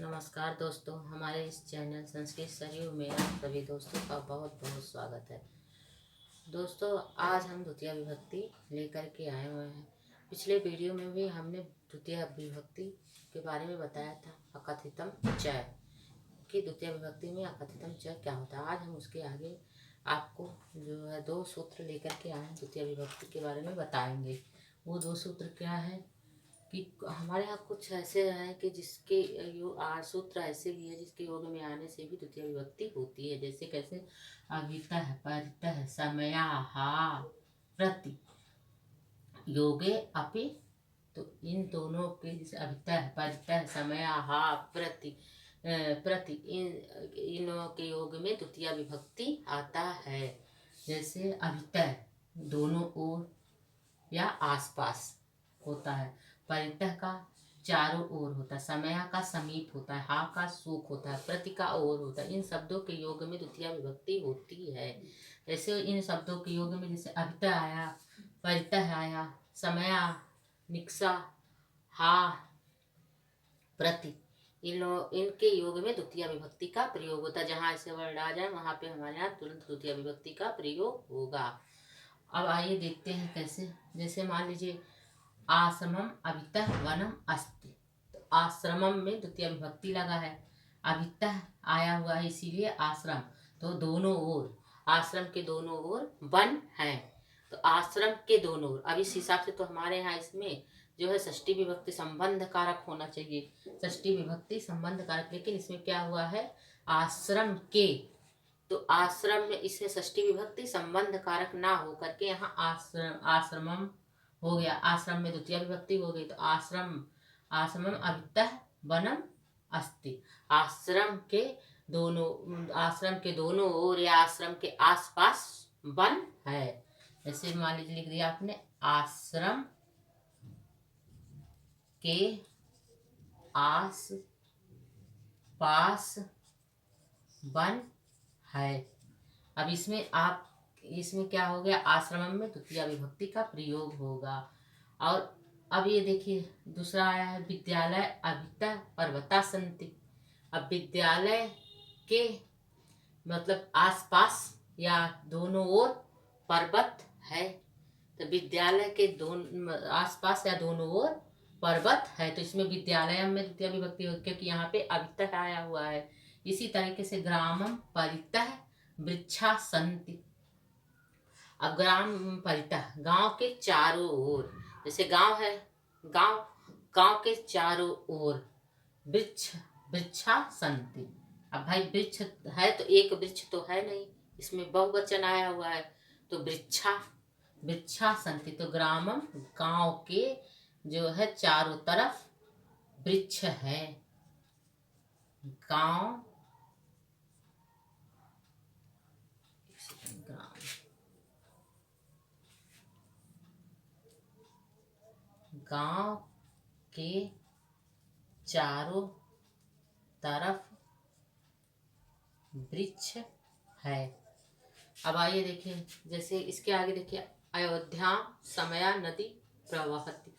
नमस्कार दोस्तों, हमारे इस चैनल संस्कृत सरयू में आप सभी दोस्तों का बहुत बहुत स्वागत है। दोस्तों, आज हम द्वितीय विभक्ति लेकर के आए हुए हैं। पिछले वीडियो में भी हमने द्वितीय विभक्ति के बारे में बताया था, अकथितम च, कि द्वितीय विभक्ति में अकथितम च क्या होता है। आज हम उसके आगे आपको जो है 2 सूत्र लेकर के आए हैं, द्वितीय विभक्ति के बारे में बताएंगे। वो 2 सूत्र क्या है कि हमारे यहाँ कुछ ऐसे हैं कि जिसके सूत्र ऐसे भी है जिसके योग में आने से भी द्वितीय विभक्ति होती है। जैसे कैसे, अभितः परितः समयाः प्रति योगे अपि। तो इन दोनों के, जैसे अभितः परितः समयाः प्रति प्रति इनों के योग में द्वितीय विभक्ति आता है। जैसे अभितः दोनों ओर या आसपास होता है, परितः का चारों ओर होता है, समया का समीप होता है, हा का सूख होता है, प्रति का ओर होता है। इन शब्दों के योग में द्वितीय विभक्ति होती है। जैसे इन शब्दों के योग में जैसे अभितः आया, परितः आया, समया, निक्सा, हा, प्रति, इनके योग में द्वितीय विभक्ति का प्रयोग होता है। जहाँ ऐसे वर्ड आ जाए वहाँ पे हमारे यहाँ तुरंत द्वितीय विभक्ति का प्रयोग होगा। अब आइए देखते हैं कैसे। जैसे मान लीजिए, आश्रमम अभितः वनम अस्ति। तो आश्रमम में द्वितीय विभक्ति लगा है, अभितः आया हुआ है, इसीलिए आश्रम। तो दोनों ओर, आश्रम के दोनों ओर वन है, तो आश्रम के दोनों ओर। अब इस हिसाब से तो हमारे यहाँ इसमें जो है षष्ठी विभक्ति संबंध कारक होना चाहिए, षष्ठी विभक्ति संबंध कारक। लेकिन इसमें क्या हुआ है, आश्रम के, तो आश्रम में इसे षष्ठी विभक्ति संबंध कारक ना हो करके यहाँ आश्रमम हो गया। आश्रम में द्वितीय विभक्ति हो गई, तो आश्रमम अभितः वनम अस्ति। आश्रम के दोनों ओर या आश्रम के आसपास वन है। जैसे मान लीजिए लिख दिया आपने, आश्रम के आस पास वन है। अब इसमें क्या हो गया, आश्रम में द्वितीय विभक्ति का प्रयोग होगा। और अब ये देखिए दूसरा आया है, विद्यालय अभितः पर्वता सन्ति। अब विद्यालय के मतलब आसपास या दोनों ओर पर्वत है, तो विद्यालय के दोनों आसपास या दोनों ओर पर्वत है, तो इसमें विद्यालय में द्वितीय विभक्ति होगी क्योंकि यहाँ पे अभितः आया हुआ है। इसी तरीके से ग्रामम परितः वृक्षा सन्ति। अब ग्राम परितः, गांव के चारों ओर, जैसे गांव है, गांव के चारों ओर वृक्षा सन्ति। अब भाई वृक्ष है तो एक वृक्ष तो है नहीं, इसमें बहुवचन आया हुआ है, तो वृक्षा सन्ति। तो ग्रामम, गांव के जो है चारों तरफ वृक्ष है, गांव के चारों तरफ वृक्ष है। अब आइए देखिए, जैसे इसके आगे देखिए, अयोध्या समया नदी प्रवहति।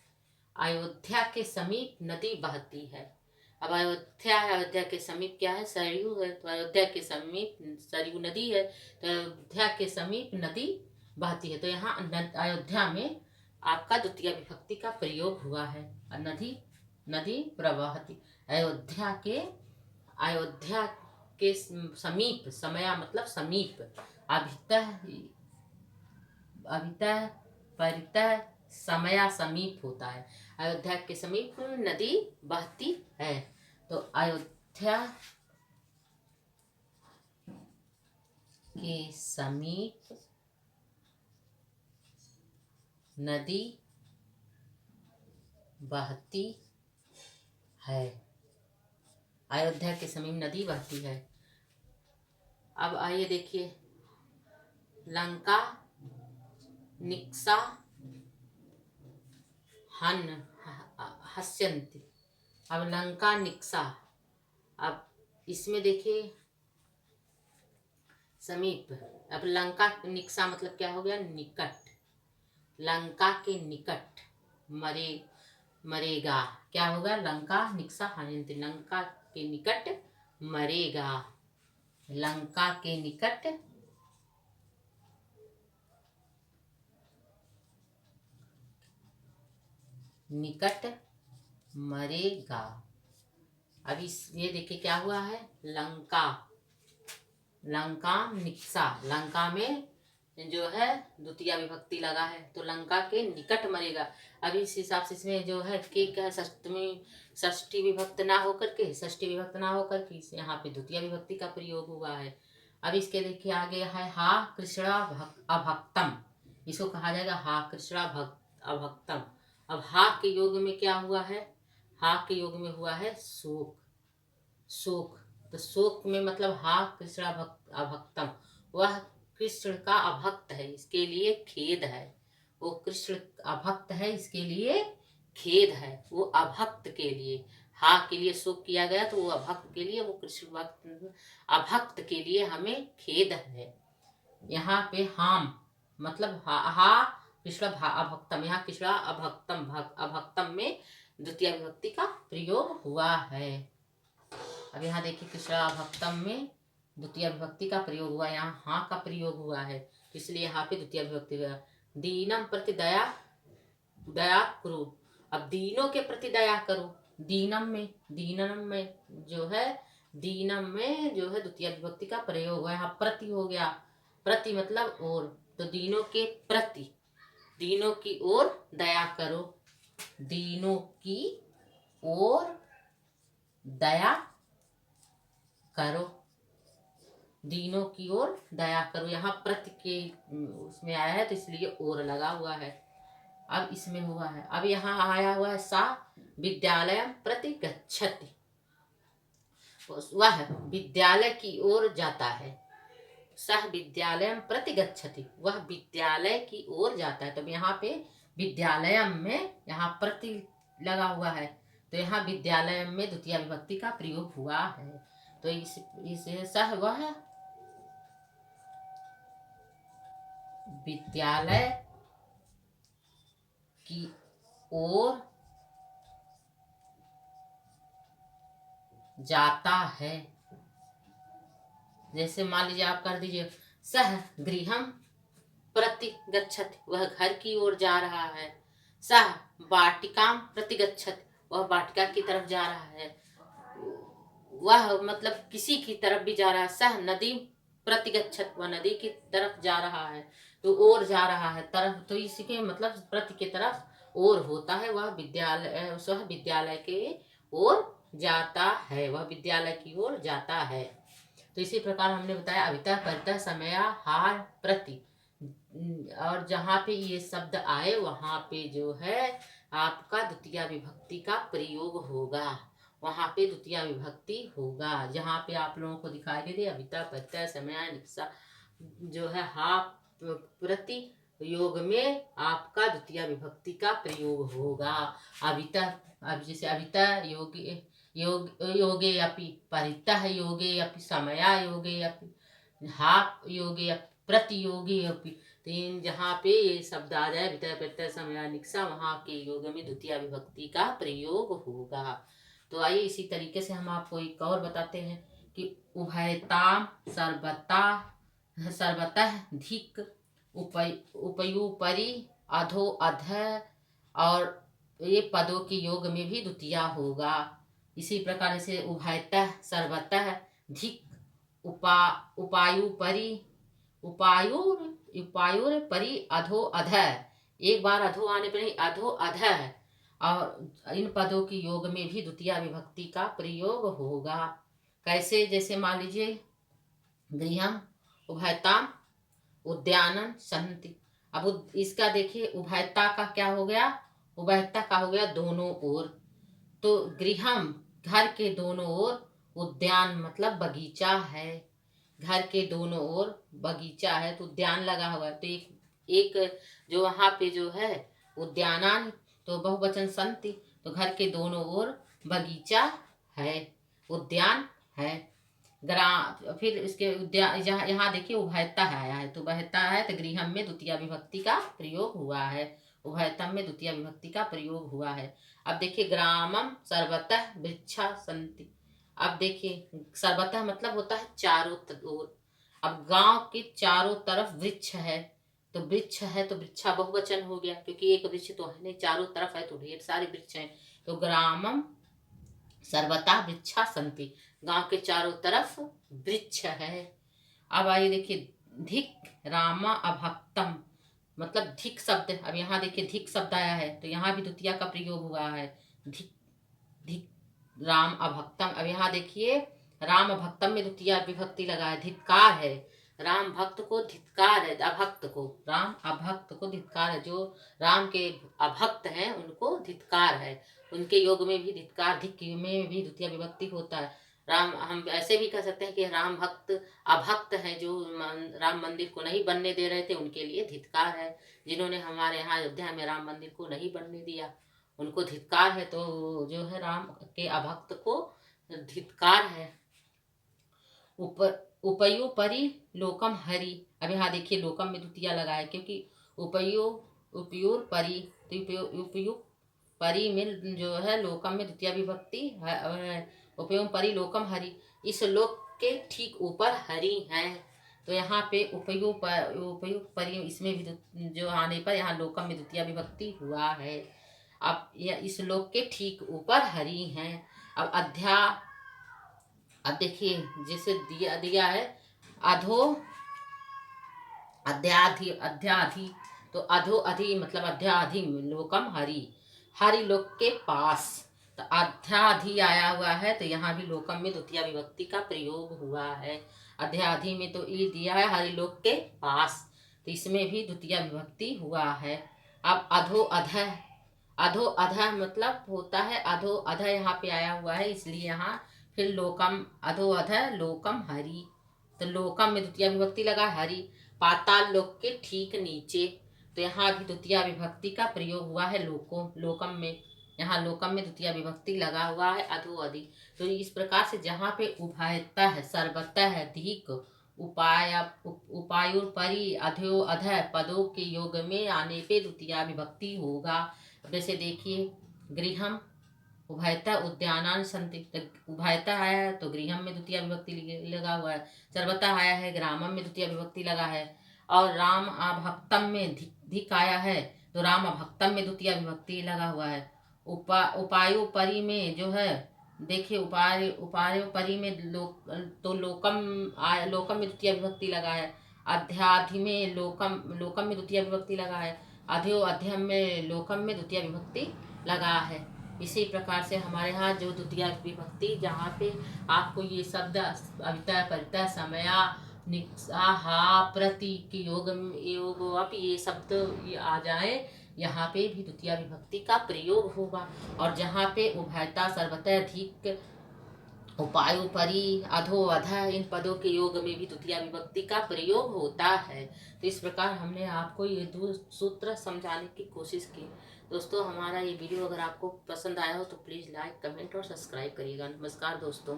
अयोध्या के समीप नदी बहती है। अब अयोध्या है, अयोध्या के समीप क्या है, सरयू है, तो अयोध्या के समीप सरयू नदी है, तो अयोध्या के समीप नदी बहती है। तो यहाँ अयोध्या में आपका द्वितीय विभक्ति का प्रयोग हुआ है, नदी प्रवहति। अयोध्या के समीप, समया मतलब समीप, अभितः परितः समया समीप होता है। अयोध्या के समीप नदी बहती है, तो अयोध्या के समीप नदी बहती है। अयोध्या के समीप नदी बहती है। अब आइए देखिए, लंका निक्सा हस्यन्ति। अब लंका निक्सा, अब इसमें देखिए समीप। अब लंका निक्सा मतलब क्या हो गया, निकट। लंका के निकट मरेगा, क्या होगा, लंका निक्सा हन्यन्ति। लंका के निकट मरेगा। लंका के निकट मरेगा। अब इस ये देखिए क्या हुआ है, लंका, लंका निक्सा, लंका में जो है द्वितीय विभक्ति लगा है तो लंका के निकट मरेगा। अब इस हिसाब से इसमें जो है के क्या है, षष्ठी विभक्त ना होकर के, षष्ठी विभक्त ना होकर के यहाँ पे द्वितीय विभक्ति का प्रयोग हुआ है। अब इसके देखिए आगे है हा कृष्णा अभक्तम, इसको कहा जाएगा हा कृष्णा अभक्तम। अब हा के योग में क्या हुआ है, हा के योग में हुआ है शोक, शोक, तो शोक में मतलब हा कृष्ण अभक्तम, वह कृष्ण का अभक्त है, इसके लिए खेद है। वो कृष्ण अभक्त है, इसके लिए खेद है। वो अभक्त के लिए, हा के लिए शोक किया गया तो वो अभक्त के लिए, वो कृष्ण भक्त अभक्त के लिए हमें खेद है। यहाँ पे हाम मतलब हा कृष्ण अभक्तम, यहाँ कृष्ण अभक्तम, अभक्तम में द्वितीय विभक्ति का प्रयोग हुआ है। अब यहाँ देखिए कृष्णा भक्तम में द्वितीय विभक्ति का प्रयोग हुआ, यहाँ हाँ का प्रयोग हुआ है तो इसलिए यहाँ पे द्वितीय विभक्ति हुआ। दीनम प्रति दया, दया करो। अब दीनों के प्रति दया करो, दीनम में जो है, दीनम में जो है द्वितीय विभक्ति का प्रयोग हुआ। यहाँ प्रति हो गया, प्रति मतलब और, तो दीनों के प्रति, दीनों की ओर दया करो, दीनों की ओर दया करो, दीनों की ओर दया करो। यहाँ प्रति के उसमें आया है तो इसलिए ओर लगा हुआ है। अब इसमें हुआ है, अब यहाँ आया हुआ है सा विद्यालय प्रति गच्छति, वह विद्यालय की ओर जाता है। सह विद्यालय प्रति गच्छति, वह विद्यालय की ओर जाता है। तो यहाँ पे विद्यालय में यहाँ प्रति लगा हुआ है तो यहाँ विद्यालय में द्वितीय विभक्ति का प्रयोग हुआ है। तो इस सह वह विद्यालय की ओर जाता है। जैसे मान लीजिए आप कर दीजिए सह गृहम प्रति गच्छति, वह घर की ओर जा रहा है। सह वाटिकाम प्रति गच्छति, वह वाटिका की तरफ जा रहा है। वह मतलब किसी की तरफ भी जा रहा है। सह नदी प्रति गच्छति, वह नदी की तरफ जा रहा है तो ओर जा रहा है, तरफ, तो इसके मतलब प्रति की तरफ ओर होता है। वह विद्यालय, वह विद्यालय के ओर जाता है, वह विद्यालय की ओर जाता है। तो इसी प्रकार हमने बताया अविता परिता समय हार प्रति, और जहाँ पे ये शब्द आए वहाँ पे जो है आपका द्वितीय विभक्ति का प्रयोग होगा, वहाँ पे द्वितीय विभक्ति होगा। जहाँ पे आप लोगों को दिखाई दे रही अविता परिता समय निक्सा जो है हा प्रति योग में आपका द्वितीय विभक्ति का प्रयोग होगा। अविता, अब जैसे अविता योगी योगे अपि, परितः योगे अपि, समया योगे अपि, हा योगे प्रतियोगी अपि, तो जहाँ पे ये शब्द आ जाए वितय प्रत्यय समया निक्सा, वहाँ के योग में द्वितीय विभक्ति का प्रयोग होगा। तो आइए इसी तरीके से हम आपको एक और बताते हैं कि उभयताम सर्वतः धिक उपयुपरि अधो अध, और ये पदों के योग में भी द्वितीय होगा। इसी प्रकार से उभयतः सर्वतः धिक उपायुपरि, उपायुर परि अधो अध, एक बार अधो आने पर अधो अध, और इन पदों के योग में भी द्वितीय विभक्ति का प्रयोग होगा। कैसे, जैसे मान लीजिए गृहम उभयताम उद्यानन सन्ति। अब इसका देखिए उभयता का क्या हो गया, उभयता का हो गया दोनों ओर, तो गृहम घर के दोनों ओर, उद्यान मतलब बगीचा है, घर के दोनों ओर बगीचा है तो उद्यान लगा हुआ है। तो एक जो वहाँ पे जो है उद्यानान तो बहुवचन संति, तो घर के दोनों ओर बगीचा है, उद्यान है। फिर इसके उद्यान यहाँ देखिए उभयता है आया है तो उभयता है तो गृहम में द्वितीय विभक्ति का प्रयोग हुआ है, उभयतम में द्वितीय विभक्ति का प्रयोग हुआ है। अब देखिए ग्रामम सर्वतः वृक्षा संति, अब देखिए सर्वतः मतलब होता है चारों ओर। अब गांव के चारों तरफ वृक्ष है, तो वृक्ष है तो वृक्षा बहुवचन हो गया, क्योंकि एक वृक्ष तो है नहीं, चारों तरफ है तो ढेर सारे वृक्ष हैं। तो ग्रामम सर्वथा वृक्षा संति, गांव के चारों तरफ वृक्ष है। अब आइए देखिए धिक रामा अभक्तम, मतलब धिक शब्द। अब यहाँ देखिए धिक शब्द आया है तो यहाँ भी द्वितीया का प्रयोग हुआ है। धिक धिक राम अभक्तम। अब यहाँ देखिए राम भक्तम में द्वितीया विभक्ति लगा है, धिक्कार है। राम भक्त को धिक्कार है, अभक्त को, राम अभक्त को धिक्कार है। जो राम के अभक्त हैं उनको धिक्कार है। उनके योग में भी धिक्कार, धिक में भी द्वितीय विभक्ति होता है। राम, हम ऐसे भी कह सकते हैं कि राम भक्त अभक्त हैं, जो राम मंदिर को नहीं बनने दे रहे थे, उनके लिए धिक्कार है। जिन्होंने हमारे यहाँ अयोध्या में राम मंदिर को नहीं बनने दिया, उनको धिक्कार है। तो जो है राम के अभक्त को धिक्कार है। ऊपर उपयो परि लोकम हरि। अब यहाँ देखिए लोकम में द्वितीया लगा है, क्योंकि उपयो उपयोर परि, तो उपयुक्त परि में जो है लोकम में द्वितीय विभक्ति है। उपयोग परि लोकम हरि, इस लोक के ठीक ऊपर हरि हैं। तो यहाँ पे उपयुक्त परि इसमें भी जो आने पर यहाँ लोकम में द्वितीय विभक्ति हुआ है। अब यह इस लोक के ठीक ऊपर हरि हैं। अब अब देखिए जैसे दिया दिया है अधो अध्याधि अध्याधि, तो अधो अधि मतलब अध्याधि लोकम हरि, हरि लोक के पास। तो अध्याधि आया हुआ है तो यहाँ भी लोकम में द्वितीय विभक्ति का प्रयोग हुआ है। अध्याधि में तो ई दिया है हरि लोक के पास, तो इसमें भी द्वितीय विभक्ति हुआ है। अब अधो अधः, अधो अधः मतलब होता है अधो अधः, यहाँ पे आया हुआ है इसलिए यहाँ फिर लोकम, अधो अधः लोकम हरि, तो लोकम में द्वितीय विभक्ति लगा हरि। पाताल लोक के ठीक नीचे, तो यहाँ भी द्वितीय विभक्ति का प्रयोग हुआ है लोकम में। यहाँ लोकम में द्वितीय विभक्ति लगा हुआ है अधो अधि। तो इस प्रकार से जहाँ पे उभयतः है, सर्वतः है, धिक, उपायुर परि, अधो अधः पदों के योग में आने पे द्वितीय विभक्ति होगा। जैसे देखिए गृहम उभयता उद्यानान संति, उभयता आया है तो गृहम में द्वितीय विभक्ति लगा हुआ है। सर्वता आया है ग्रामम में द्वितीय विभक्ति लगा है। और राम अभक्तम में धिक आया है तो राम अभक्तम में द्वितीय विभक्ति लगा हुआ है। उपायो परि में जो है देखिए उपायो परि में लोकम लोकम में द्वितीय विभक्ति लगा है। अध्याधि में लोकम में द्वितीय विभक्ति लगा है। अध्यो अध्यम में लोकम में द्वितीय विभक्ति लगा है। इसी प्रकार से हमारे यहाँ जो द्वितीय विभक्ति जहाँ पे आपको ये शब्द अविता परिता समया नित्साहा प्रति के योग अब ये शब्द ये आ जाए, यहाँ पे भी द्वितीय विभक्ति का प्रयोग होगा। और जहाँ पे उभयता सर्वतः अधिक उपायो परि अधो अधः इन पदों के योग में भी द्वितीय विभक्ति का प्रयोग होता है। तो इस प्रकार हमने आपको ये दो सूत्र समझाने की कोशिश की। दोस्तों हमारा ये वीडियो अगर आपको पसंद आया हो तो प्लीज़ लाइक, कमेंट और सब्सक्राइब करिएगा। नमस्कार दोस्तों।